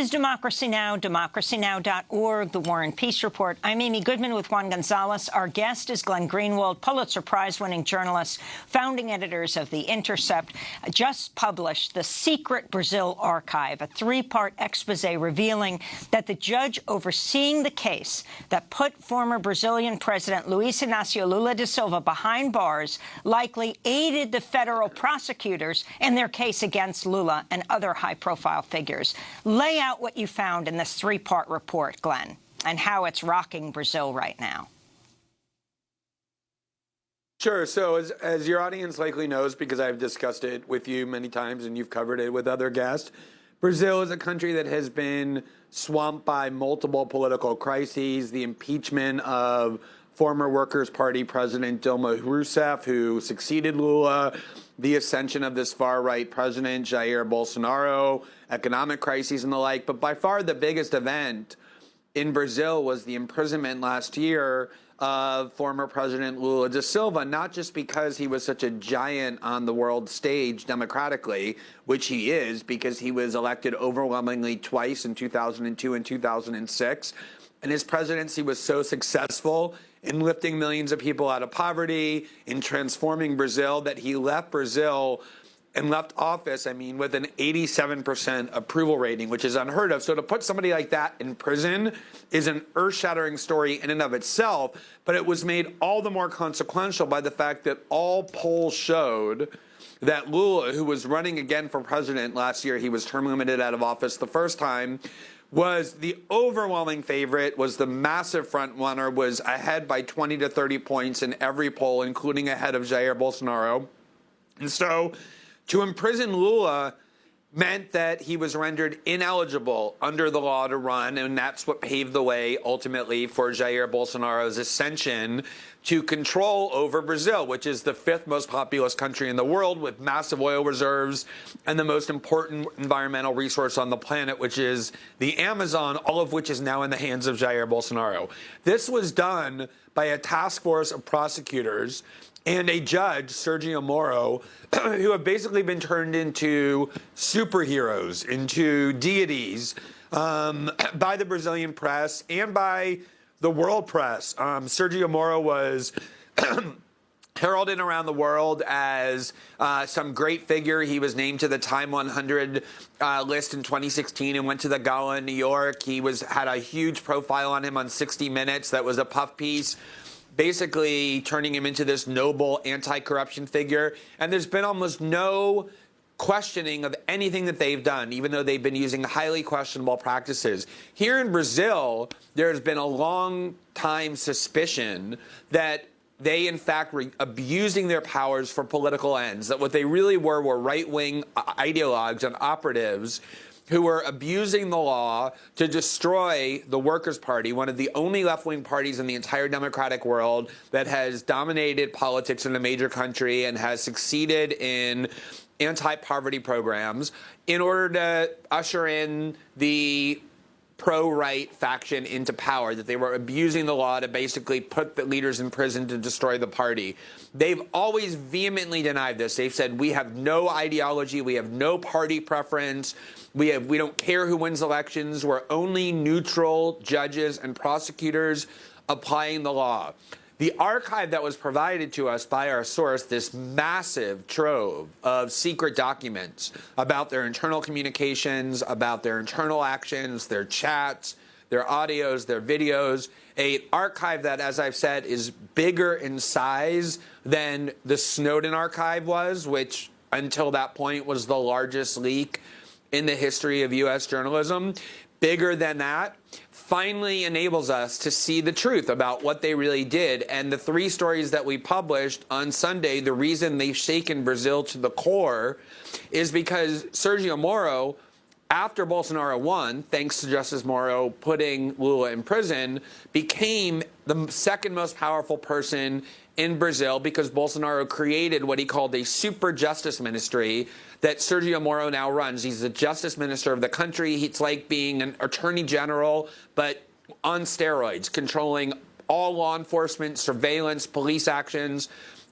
is Democracy Now!, democracynow.org, The War and Peace Report. I'm Amy Goodman with Juan Gonzalez. Our guest is Glenn Greenwald, Pulitzer Prize-winning journalist, founding editors of The Intercept, just published The Secret Brazil Archive, a three-part expose revealing that the judge overseeing the case that put former Brazilian President Luiz Inácio Lula da Silva behind bars likely aided the federal prosecutors in their case against Lula and other high-profile figures. Lay out what you found in this three-part report, Glenn, and how it's rocking Brazil right now. Sure. So as your audience likely knows, because I've discussed it with you many times and you've covered it with other guests, Brazil is a country that has been swamped by multiple political crises, the impeachment of former Workers' Party President Dilma Rousseff, who succeeded Lula, the ascension of this far-right president, Jair Bolsonaro, economic crises and the like. But by far the biggest event in Brazil was the imprisonment last year of former President Lula da Silva, not just because he was such a giant on the world stage democratically, which he is, because he was elected overwhelmingly twice in 2002 and 2006, and his presidency was so successful in lifting millions of people out of poverty, in transforming Brazil, that he left Brazil and left office, with an 87% approval rating, which is unheard of. So to put somebody like that in prison is an earth-shattering story in and of itself, but it was made all the more consequential by the fact that all polls showed that Lula, who was running again for president last year, he was term limited out of office the first time, was the overwhelming favorite, was the massive front runner, was ahead by 20 to 30 points in every poll, including ahead of Jair Bolsonaro. And so to imprison Lula meant that he was rendered ineligible under the law to run, and that's what paved the way ultimately for Jair Bolsonaro's ascension to control over Brazil, which is the fifth most populous country in the world with massive oil reserves and the most important environmental resource on the planet, which is the Amazon, all of which is now in the hands of Jair Bolsonaro. This was done by a task force of prosecutors and a judge, Sergio Moro, who have basically been turned into superheroes, into deities by the Brazilian press and by the world press. Sergio Moro was heralded around the world as some great figure. He was named to the Time 100 list in 2016 and went to the gala in New York. He had a huge profile on him on 60 Minutes that was a puff piece, basically turning him into this noble anti-corruption figure. And there's been almost no questioning of anything that they've done, even though they've been using highly questionable practices. Here in Brazil, there's been a long time suspicion that they, in fact, were abusing their powers for political ends, that what they really were right-wing ideologues and operatives who were abusing the law to destroy the Workers' Party, one of the only left-wing parties in the entire democratic world that has dominated politics in a major country and has succeeded in anti-poverty programs, in order to usher in the pro-right faction into power, that they were abusing the law to basically put the leaders in prison to destroy the party. They've always vehemently denied this. They've said, we have no ideology, we have no party preference, we don't care who wins elections, we're only neutral judges and prosecutors applying the law. The archive that was provided to us by our source, this massive trove of secret documents about their internal communications, about their internal actions, their chats, their audios, their videos, an archive that, as I've said, is bigger in size than the Snowden archive was, which until that point was the largest leak in the history of U.S. journalism, bigger than that, finally enables us to see the truth about what they really did. And the three stories that we published on Sunday, the reason they've shaken Brazil to the core is because Sergio Moro, after Bolsonaro won, thanks to Justice Moro putting Lula in prison, became the second most powerful person in Brazil because Bolsonaro created what he called a super justice ministry that Sergio Moro now runs. He's the justice minister of the country. It's like being an attorney general, but on steroids, controlling all law enforcement, surveillance, police actions.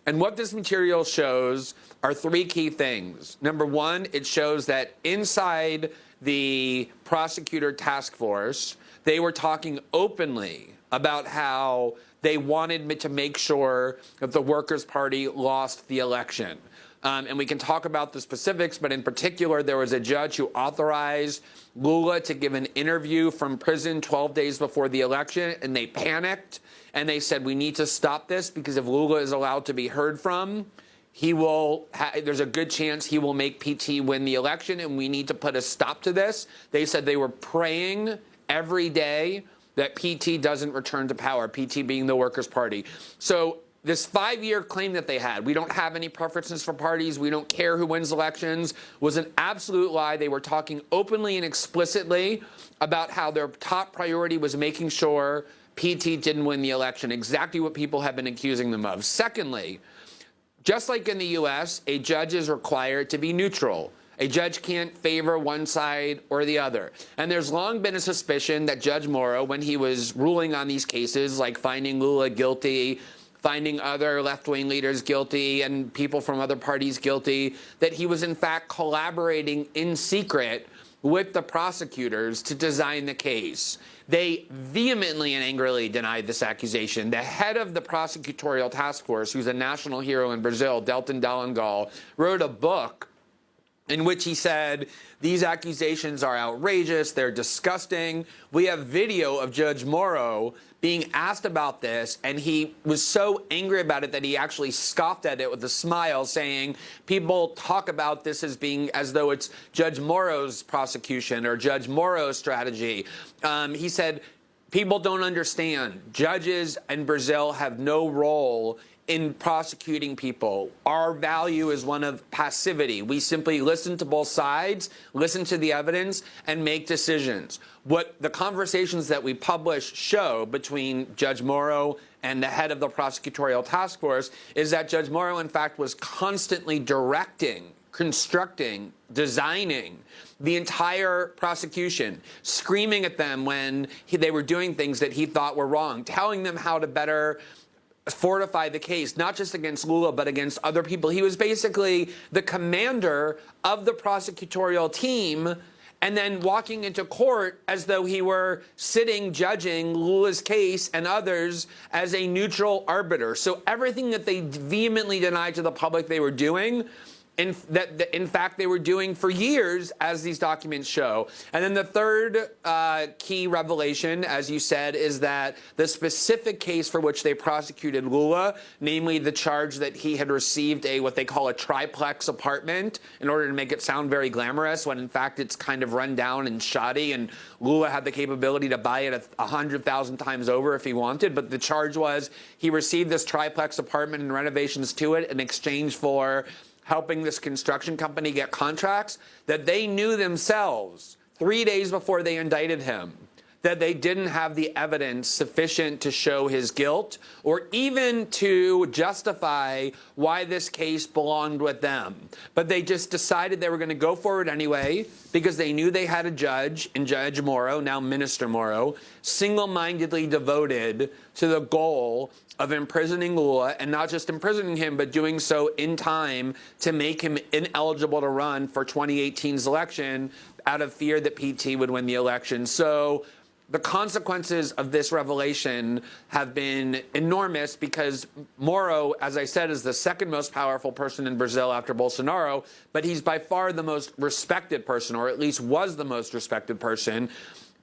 And what this material shows are three key things. Number one, it shows that inside the prosecutor task force, they were talking openly about how they wanted to make sure that the Workers' Party lost the election. And we can talk about the specifics, but in particular, there was a judge who authorized Lula to give an interview from prison 12 days before the election, and they panicked, and they said, we need to stop this, because if Lula is allowed to be heard from, there's a good chance he will make PT win the election, and we need to put a stop to this. They said they were praying every day that PT doesn't return to power, PT being the Workers' Party. So this 5-year claim that they had, we don't have any preferences for parties, we don't care who wins elections, was an absolute lie. They were talking openly and explicitly about how their top priority was making sure PT didn't win the election, exactly what people have been accusing them of. Secondly, just like in the U.S., a judge is required to be neutral. A judge can't favor one side or the other. And there's long been a suspicion that Judge Morrow, when he was ruling on these cases, like finding Lula guilty, finding other left-wing leaders guilty and people from other parties guilty, that he was in fact collaborating in secret with the prosecutors to design the case. They vehemently and angrily denied this accusation. The head of the prosecutorial task force, who's a national hero in Brazil, Delton Dallagnol, wrote a book in which he said, these accusations are outrageous, they're disgusting. We have video of Judge Morrow being asked about this, and he was so angry about it that he actually scoffed at it with a smile, saying, people talk about this as though it's Judge Morrow's prosecution or Judge Morrow's strategy. He said, people don't understand. Judges in Brazil have no role in prosecuting people. Our value is one of passivity. We simply listen to both sides, listen to the evidence, and make decisions. What the conversations that we publish show between Judge Morrow and the head of the prosecutorial task force is that Judge Morrow, in fact, was constantly directing, constructing, designing the entire prosecution, screaming at them when they were doing things that he thought were wrong, telling them how to better fortify the case, not just against Lula, but against other people. He was basically the commander of the prosecutorial team, and then walking into court as though he were sitting judging Lula's case and others as a neutral arbiter. So everything that they vehemently denied to the public they were doing, in fact, they were doing for years, as these documents show. And then the third key revelation, as you said, is that the specific case for which they prosecuted Lula, namely the charge that he had received what they call a triplex apartment in order to make it sound very glamorous, when in fact it's kind of run down and shoddy, and Lula had the capability to buy it 100,000 times over if he wanted. But the charge was he received this triplex apartment and renovations to it in exchange for helping this construction company get contracts, that they knew themselves 3 days before they indicted him that they didn't have the evidence sufficient to show his guilt or even to justify why this case belonged with them. But they just decided they were going to go forward anyway because they knew they had a judge in Judge Morrow, now Minister Morrow, single-mindedly devoted to the goal of imprisoning Lula, and not just imprisoning him, but doing so in time to make him ineligible to run for 2018's election out of fear that PT would win the election. So the consequences of this revelation have been enormous because Moro, as I said, is the second most powerful person in Brazil after Bolsonaro, but he's by far the most respected person, or at least was the most respected person.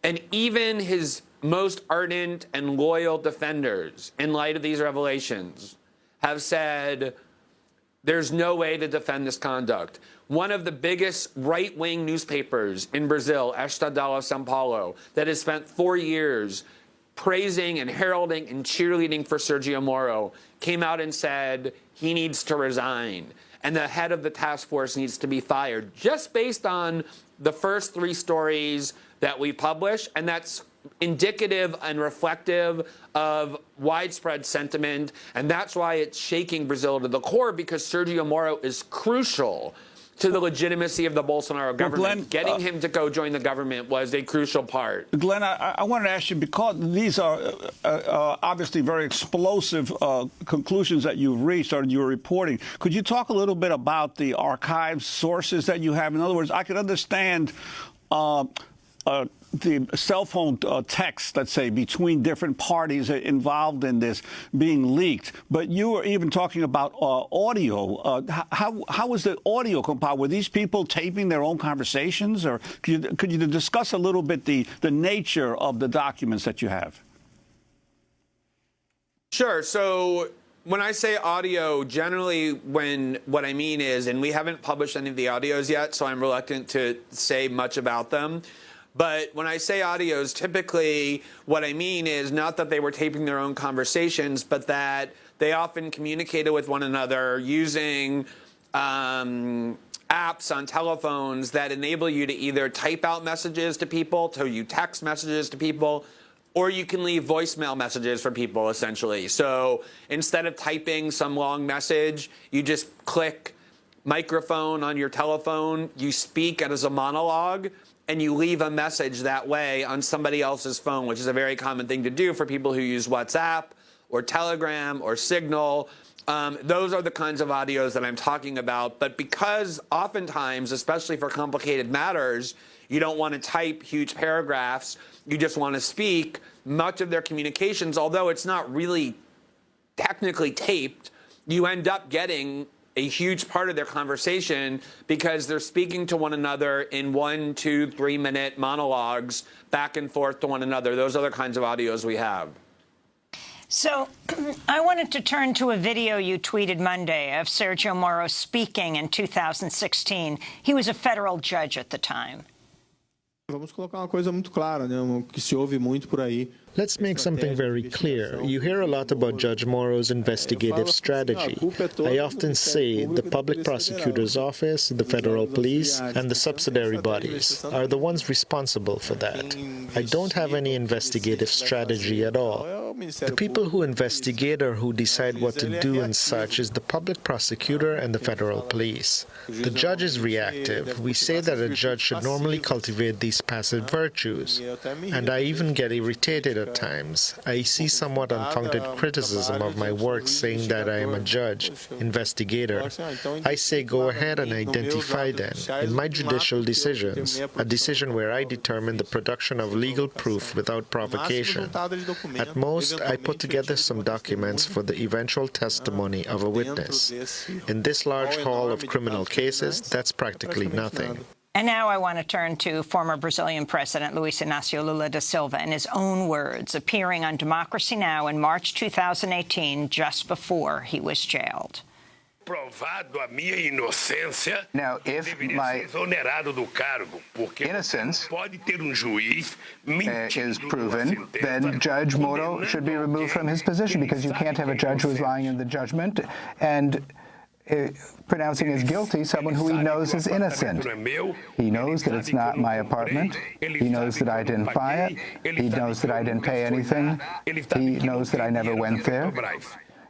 And even his most ardent and loyal defenders, in light of these revelations, have said there's no way to defend this conduct. One of the biggest right-wing newspapers in Brazil, Estadão São Paulo, that has spent 4 years praising and heralding and cheerleading for Sergio Moro, came out and said he needs to resign and the head of the task force needs to be fired, just based on the first 3 stories that we publish, and that's indicative and reflective of widespread sentiment, and that's why it's shaking Brazil to the core, because Sergio Moro is crucial to the legitimacy of the Bolsonaro government. Well, Glenn, getting him to go join the government was a crucial part. Glenn, I wanted to ask you, because these are obviously very explosive conclusions that you've reached or you're reporting, could you talk a little bit about the archive sources that you have? In other words, I could understand the cell phone text, let's say, between different parties involved in this being leaked. But you were even talking about audio. How was the audio compiled? Were these people taping their own conversations? Or could you discuss a little bit the nature of the documents that you have? Sure. So when I say audio, generally what I mean is, and we haven't published any of the audios yet, so I'm reluctant to say much about them. But when I say audios, typically what I mean is not that they were taping their own conversations, but that they often communicated with one another using apps on telephones that enable you to either type out messages to people, to you text messages to people, or you can leave voicemail messages for people, essentially. So instead of typing some long message, you just click microphone on your telephone, you speak as a monologue, and you leave a message that way on somebody else's phone, which is a very common thing to do for people who use WhatsApp or Telegram or Signal. Those are the kinds of audios that I'm talking about. But because oftentimes, especially for complicated matters, you don't want to type huge paragraphs, you just want to speak, much of their communications, although it's not really technically taped, you end up getting a huge part of their conversation because they're speaking to one another in 1, 2, 3 minute monologues back and forth to one another. Those are the kinds of audios we have. So I wanted to turn to a video you tweeted Monday of Sergio Moro speaking in 2016. He was a federal judge at the time. Vamos colocar uma coisa muito clara, né? Que se ouve muito por aí. Let's make something very clear. You hear a lot about Judge Moro's investigative strategy. I often say the public prosecutor's office, the federal police, and the subsidiary bodies are the ones responsible for that. I don't have any investigative strategy at all. The people who investigate or who decide what to do and such is the public prosecutor and the federal police. The judge is reactive. We say that a judge should normally cultivate these passive virtues. And I even get irritated at times. I see somewhat unfounded criticism of my work saying that I am a judge, investigator. I say go ahead and identify them. In my judicial decisions, a decision where I determine the production of legal proof without provocation. At most, I put together some documents for the eventual testimony of a witness. In this large hall of criminal cases, that's practically nothing. And now I want to turn to former Brazilian President Luiz Inácio Lula da Silva in his own words, appearing on Democracy Now! In March 2018, just before he was jailed. Now, if my innocence is proven, then Judge Moro should be removed from his position, because you can't have a judge who is lying in the judgment and pronouncing as guilty someone who he knows is innocent. He knows that it's not my apartment. He knows that I didn't buy it. He knows that I didn't pay anything. He knows that I never went there.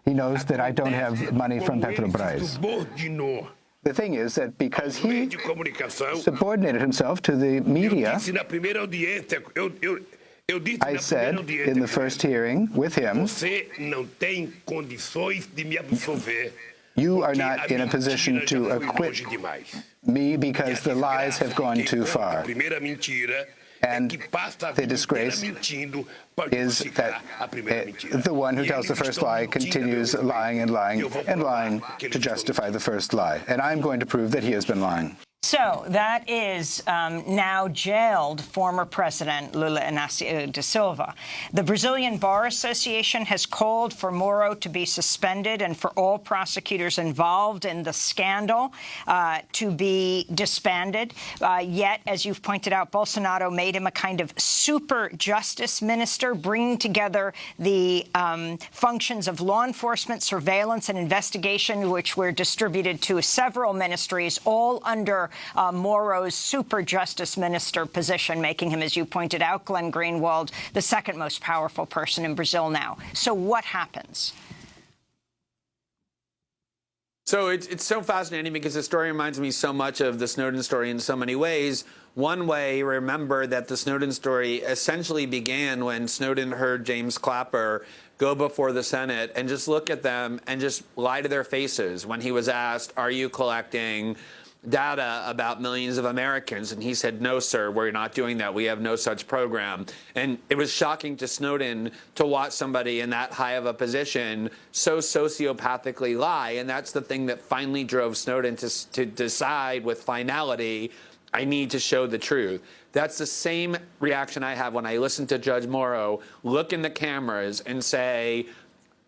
He knows that I don't have money from Petrobras. The thing is that because he subordinated himself to the media, I said in the first hearing with him, you are not in a position to acquit me because the lies have gone too far. And the disgrace is that the one who tells the first lie continues lying and lying and lying to justify the first lie. And I'm going to prove that he has been lying. So that is now jailed former President Lula Inácio da Silva. The Brazilian Bar Association has called for Moro to be suspended and for all prosecutors involved in the scandal to be disbanded. Yet, as you've pointed out, Bolsonaro made him a kind of super justice minister, bringing together the functions of law enforcement, surveillance, and investigation, which were distributed to several ministries, all under Moro's super justice minister position, making him, as you pointed out, Glenn Greenwald, the second most powerful person in Brazil now. So what happens? So it's so fascinating because the story reminds me so much of the Snowden story in so many ways. One way, remember that the Snowden story essentially began when Snowden heard James Clapper go before the Senate and just look at them and just lie to their faces when he was asked, are you collecting data about millions of Americans. And he said, no, sir, we're not doing that. We have no such program. And it was shocking to Snowden to watch somebody in that high of a position so sociopathically lie. And that's the thing that finally drove Snowden to decide with finality, I need to show the truth. That's the same reaction I have when I listen to Judge Morrow look in the cameras and say,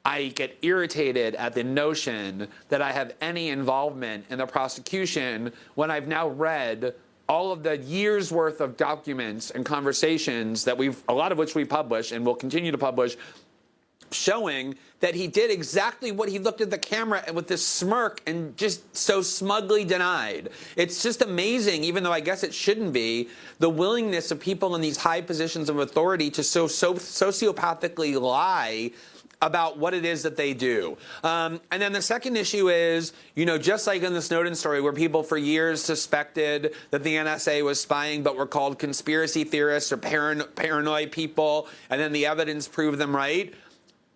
I get irritated at the notion that I have any involvement in the prosecution when I've now read all of the years worth of documents and conversations that a lot of which we publish and will continue to publish, showing that he did exactly what he looked at the camera and with this smirk and just so smugly denied. It's just amazing, even though I guess it shouldn't be, the willingness of people in these high positions of authority to so sociopathically lie about what it is that they do. And then the second issue is, just like in the Snowden story where people for years suspected that the NSA was spying but were called conspiracy theorists or paranoid people, and then the evidence proved them right,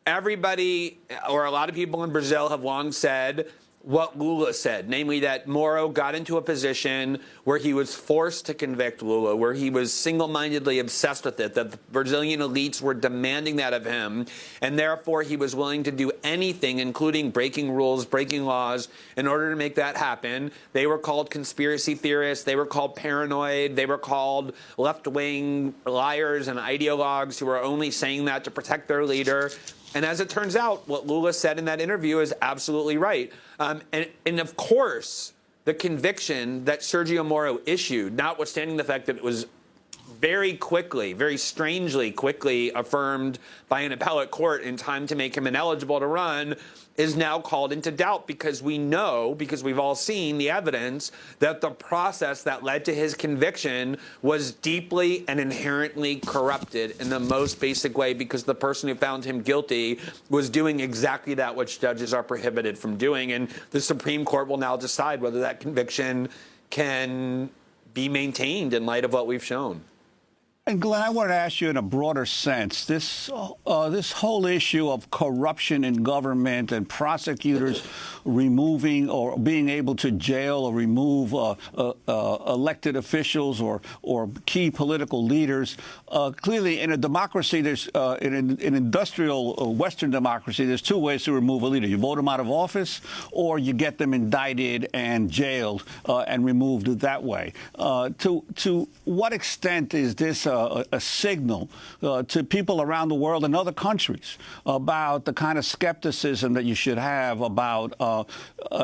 everybody, or a lot of people in Brazil have long said what Lula said, namely that Moro got into a position where he was forced to convict Lula, where he was single-mindedly obsessed with it, that the Brazilian elites were demanding that of him, and therefore he was willing to do anything, including breaking rules, breaking laws, in order to make that happen. They were called conspiracy theorists, they were called paranoid, they were called left-wing liars and ideologues who were only saying that to protect their leader. And as it turns out, what Lula said in that interview is absolutely right. And of course, the conviction that Sergio Moro issued, notwithstanding the fact that it was very quickly, very strangely quickly affirmed by an appellate court in time to make him ineligible to run, is now called into doubt because we know, because we've all seen the evidence, that the process that led to his conviction was deeply and inherently corrupted in the most basic way, because the person who found him guilty was doing exactly that which judges are prohibited from doing. And the Supreme Court will now decide whether that conviction can be maintained in light of what we've shown. And Glenn, I want to ask you in a broader sense, this whole issue of corruption in government and prosecutors removing or being able to jail or remove elected officials or key political leaders. Clearly, in a democracy, there's in an industrial Western democracy, there's two ways to remove a leader. You vote them out of office, or you get them indicted and jailed and removed that way. To what extent is this a signal to people around the world and other countries about the kind of skepticism that you should have about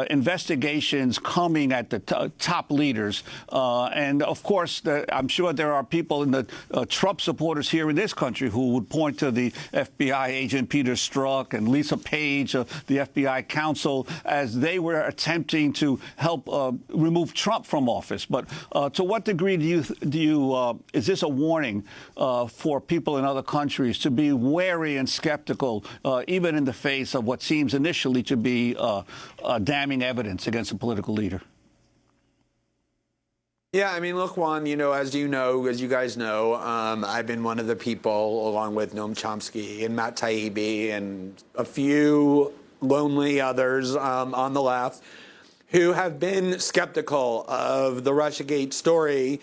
investigations coming at the top leaders? And of course, I'm sure there are people in the Trump supporters here in this country who would point to the FBI agent Peter Strzok and Lisa Page, the FBI counsel, as they were attempting to help remove Trump from office. But to what degree is this a warning for people in other countries to be wary and skeptical, even in the face of what seems initially to be damning evidence against a political leader? Yeah, I mean, look, Juan, as you guys know, I've been one of the people, along with Noam Chomsky and Matt Taibbi and a few lonely others on the left, who have been skeptical of the Russiagate story,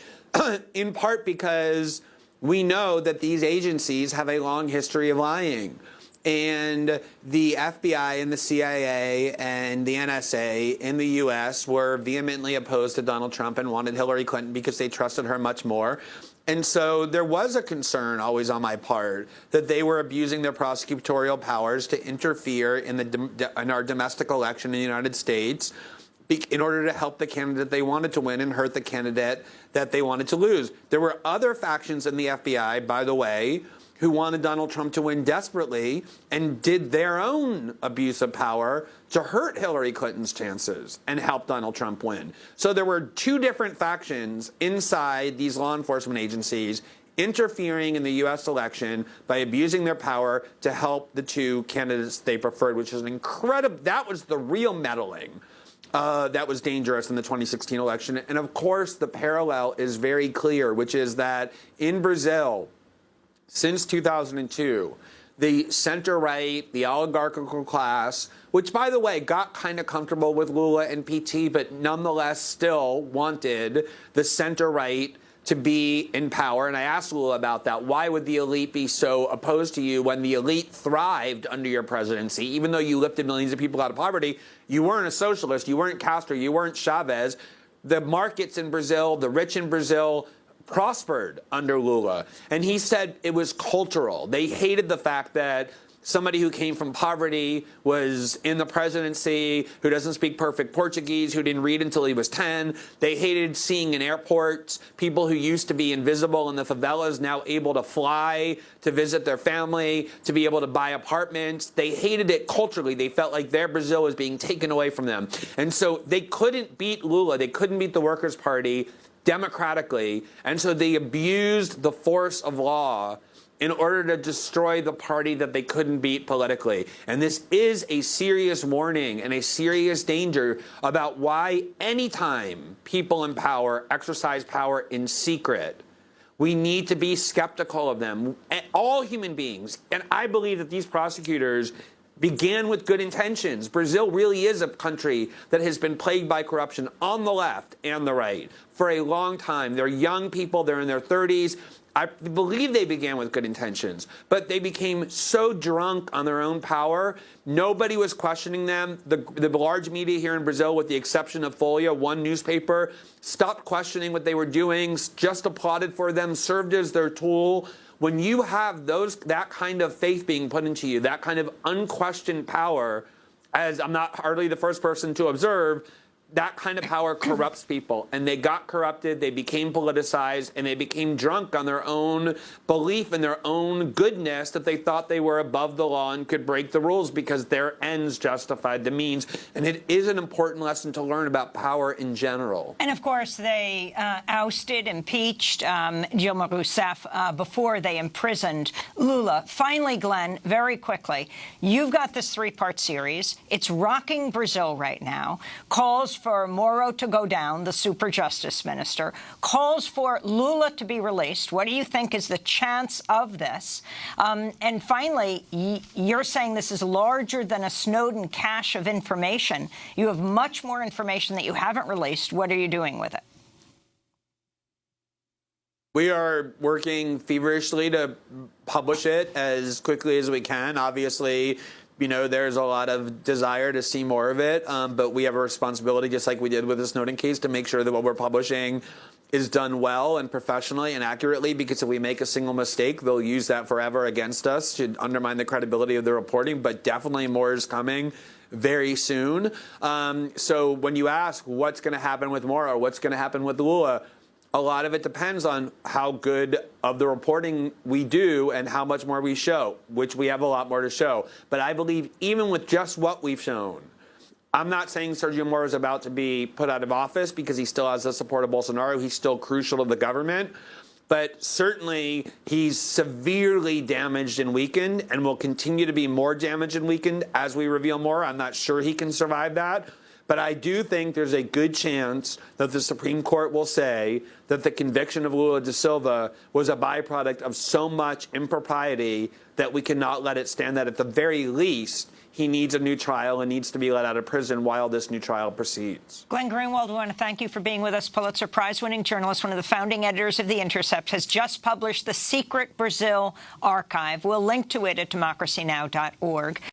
in part because we know that these agencies have a long history of lying. And the FBI and the CIA and the NSA in the U.S. were vehemently opposed to Donald Trump and wanted Hillary Clinton because they trusted her much more. And so there was a concern always on my part that they were abusing their prosecutorial powers to interfere in our domestic election in the United States in order to help the candidate they wanted to win and hurt the candidate that they wanted to lose. There were other factions in the FBI, by the way, who wanted Donald Trump to win desperately and did their own abuse of power to hurt Hillary Clinton's chances and help Donald Trump win. So there were two different factions inside these law enforcement agencies interfering in the U.S. election by abusing their power to help the two candidates they preferred, which is an incredible, that was the real meddling. That was dangerous in the 2016 election. And of course, the parallel is very clear, which is that in Brazil, since 2002, the center-right, the oligarchical class, which, by the way, got kind of comfortable with Lula and PT, but nonetheless still wanted the center-right to be in power. And I asked Lula about that. Why would the elite be so opposed to you when the elite thrived under your presidency? Even though you lifted millions of people out of poverty, you weren't a socialist, you weren't Castro, you weren't Chavez. The markets in Brazil, the rich in Brazil, prospered under Lula. And he said it was cultural. They hated the fact that somebody who came from poverty was in the presidency, who doesn't speak perfect Portuguese, who didn't read until he was 10. They hated seeing in airports people who used to be invisible in the favelas now able to fly to visit their family, to be able to buy apartments. They hated it culturally. They felt like their Brazil was being taken away from them. And so they couldn't beat Lula. They couldn't beat the Workers' Party democratically. And so they abused the force of law in order to destroy the party that they couldn't beat politically. And this is a serious warning and a serious danger about why anytime people in power exercise power in secret, we need to be skeptical of them. All human beings. And I believe that these prosecutors began with good intentions. Brazil really is a country that has been plagued by corruption on the left and the right for a long time. They're young people. They're in their 30s. I believe they began with good intentions, but they became so drunk on their own power, nobody was questioning them. The large media here in Brazil, with the exception of Folha, one newspaper, stopped questioning what they were doing, just applauded for them, served as their tool. When you have that kind of faith being put into you, that kind of unquestioned power, as I'm not hardly the first person to observe, that kind of power corrupts people. And they got corrupted, they became politicized, and they became drunk on their own belief in their own goodness that they thought they were above the law and could break the rules because their ends justified the means. And it is an important lesson to learn about power in general. And, of course, they ousted, impeached Dilma Rousseff before they imprisoned Lula. Finally, Glenn, very quickly, you've got this three-part series. It's rocking Brazil right now. Calls for Moro to go down, the super justice minister, calls for Lula to be released. What do you think is the chance of this? And finally, you're saying this is larger than a Snowden cache of information. You have much more information that you haven't released. What are you doing with it? We are working feverishly to publish it as quickly as we can. Obviously, you know, there's a lot of desire to see more of it, but we have a responsibility, just like we did with the Snowden case, to make sure that what we're publishing is done well and professionally and accurately, because if we make a single mistake, they'll use that forever against us to undermine the credibility of the reporting. But definitely more is coming very soon. So when you ask what's going to happen with Moro, what's going to happen with Lula, a lot of it depends on how good of the reporting we do and how much more we show, which we have a lot more to show. But I believe even with just what we've shown, I'm not saying Sergio Moro is about to be put out of office because he still has the support of Bolsonaro. He's still crucial to the government. But certainly he's severely damaged and weakened and will continue to be more damaged and weakened as we reveal more. I'm not sure he can survive that. But I do think there's a good chance that the Supreme Court will say that the conviction of Lula da Silva was a byproduct of so much impropriety that we cannot let it stand, that at the very least, he needs a new trial and needs to be let out of prison while this new trial proceeds. Glenn Greenwald, we want to thank you for being with us. Pulitzer Prize-winning journalist, one of the founding editors of The Intercept, has just published The Secret Brazil Archive. We'll link to it at democracynow.org.